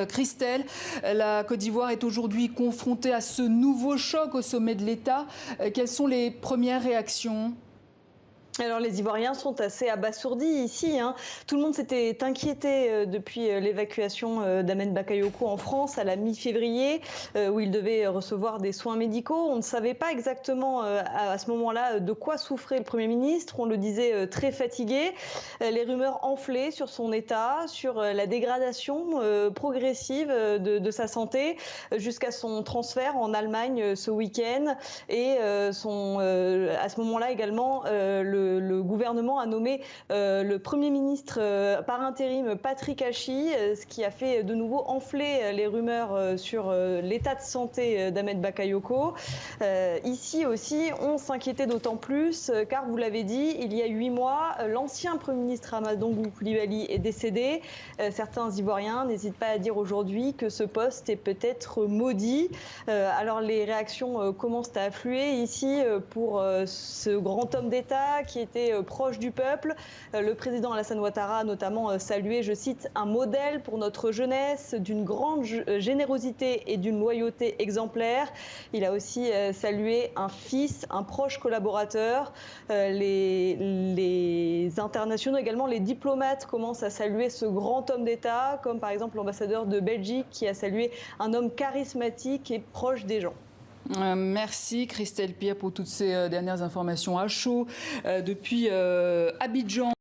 Christelle, la Côte d'Ivoire est aujourd'hui confrontée à ce nouveau choc au sommet de l'État. Quelles sont les premières réactions ? Alors les Ivoiriens sont assez abasourdis ici. Tout le monde s'était inquiété depuis l'évacuation d'Ahmed Bakayoko en France à la mi-février, où il devait recevoir des soins médicaux. On ne savait pas exactement à ce moment-là de quoi souffrait le Premier ministre. On le disait très fatigué. Les rumeurs enflaient sur son état, sur la dégradation progressive de sa santé, jusqu'à son transfert en Allemagne ce week-end. Et à ce moment-là également, le gouvernement a nommé le Premier ministre par intérim Patrick Hachi, ce qui a fait de nouveau enfler les rumeurs sur l'état de santé d'Ahmed Bakayoko. Ici aussi, on s'inquiétait d'autant plus car, vous l'avez dit, il y a 8 mois, l'ancien Premier ministre Amadou Coulibaly est décédé. Certains Ivoiriens n'hésitent pas à dire aujourd'hui que ce poste est peut-être maudit. Alors les réactions commencent à affluer ici pour ce grand homme d'État qui était proche du peuple. Le président Alassane Ouattara a notamment salué, je cite, un modèle pour notre jeunesse, d'une grande générosité et d'une loyauté exemplaire. Il a aussi salué un fils, un proche collaborateur. Les internationaux, également les diplomates, commencent à saluer ce grand homme d'État, comme par exemple l'ambassadeur de Belgique qui a salué un homme charismatique et proche des gens. Merci Christelle Pierre pour toutes ces dernières informations à chaud depuis Abidjan.